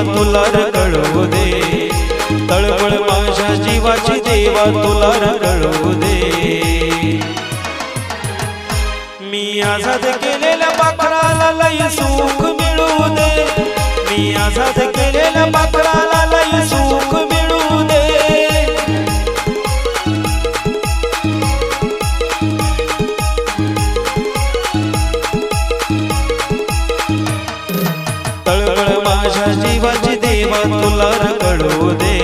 तुला कळू दे, तळमळ माझ्या जीवाची देवा तुला कळू दे। मी आझाद केलेल्या पाखराला लई सुख मिळू दे, मी आझाद केलेल्या पाखराला लई सुख मिळू दे। तळमळ माझ्या जीवाची देवा तुला कळू दे,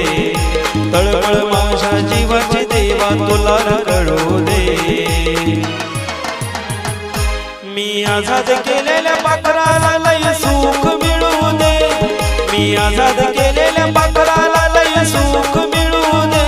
तळमळ माझ्या जीवाची देवा तुला कळू दे। मी आझाद केलेल्या पाखराला लई सुख मिळू दे, मी आझाद केलेल्या पाखराला लई सुख मिळू दे।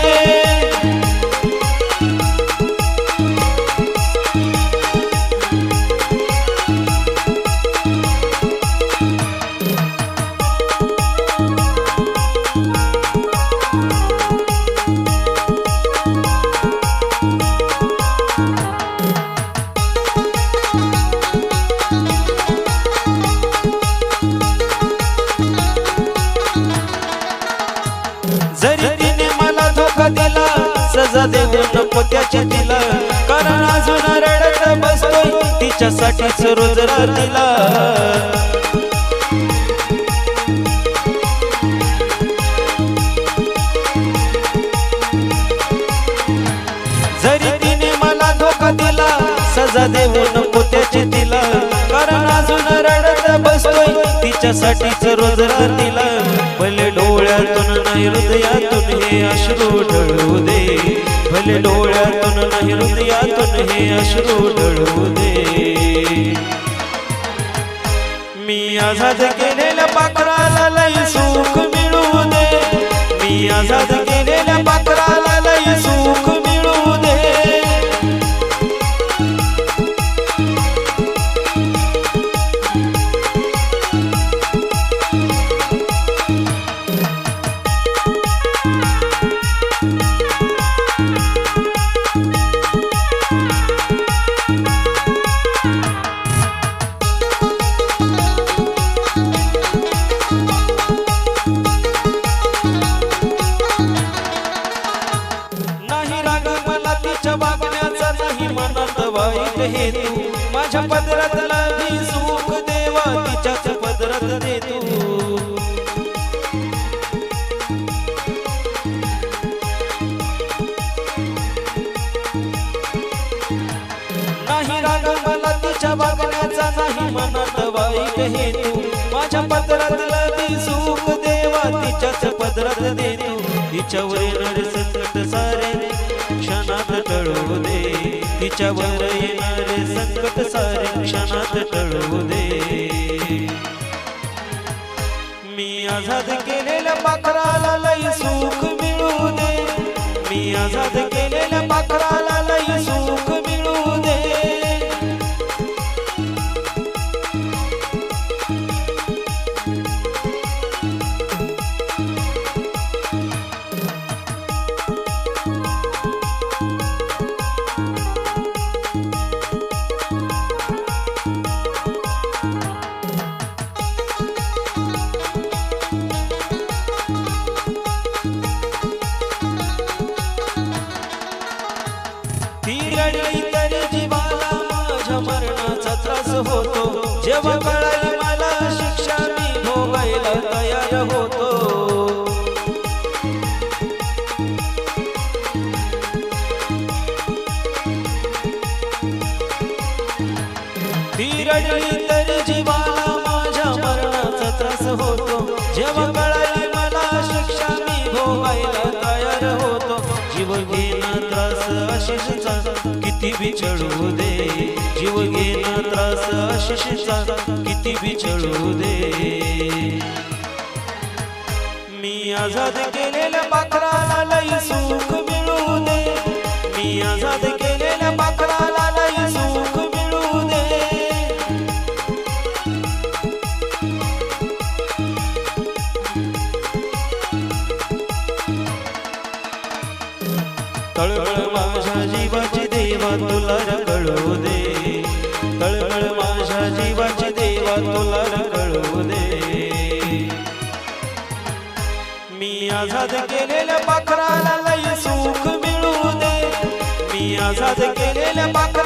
जरी तिने मला धोका दिला, सजा देऊ नको त्याच्या तिला, कारण अजून रडत बसतोय तिच्यासाठीच रोज रात्रीला। जरी तिने मला धोका दिला, सजा देऊ नको त्याची तिला, कारण अजून रडत बसतोय तिच्यासाठीच रोज रात्रीला। भले डोळ्यातून नाही हृदयातून हे अश्रू ढळू दे, भले डोळ्यातून नाही हृदयातून हे अश्रू ढळू दे। मी आझाद केलेल्या पाखराला लई सुख मिळू दे, मी आझाद केलेल्या पाखराला लई सुख मिळू दे। हे तू माझ्या पदरातला भी सुख देवा तिच्याच पदरात दे तू। नाही राग मला तिच्या वागण्याचा, नाही मनात वाईट हे तू माझ्या पदरातला भी सुख देवा तिच्याच पदरात दे तू। तिच्यावर येणारे संकट सारे क्षणात टळू दे, तिच्यावर येणारे संकट सारे क्षणात टळू दे। मी आझाद केलेल्या पाखराला लई सुख मिळू दे, मी आझाद केलेल्या पाखराला लई सुख मिळू दे। रडली तरी जीवाला माझ्या मरणाचा त्रास होतो, जेव्हा कळाली मला शिक्षा मी भोगायला तयार होतो। ती रडली तरी जीवाला माझ्या मरणाचा त्रास होतो, जेव्हा कळाली मला शिक्षा मी भोगायला तयार होतो। जीव घेणा त्रास आशिषचा किती बिछळू दे, जीव घेणा त्रास आशिषचा किती बिछळू दे। मी आझाद केलेल्या पाखराला लई सुख मिळू दे, मी आझाद केलेल्या पाखराला लई सुख मिळू दे। तळमळ माझ्या जीवाची देवा तुला कळू दे, तळमळ माझ्या जीवाची देवा तुला कळू दे। मी आझाद केलेल्या पाखराला लय सुख मिळू दे, मी आझाद केलेल्या पाखराला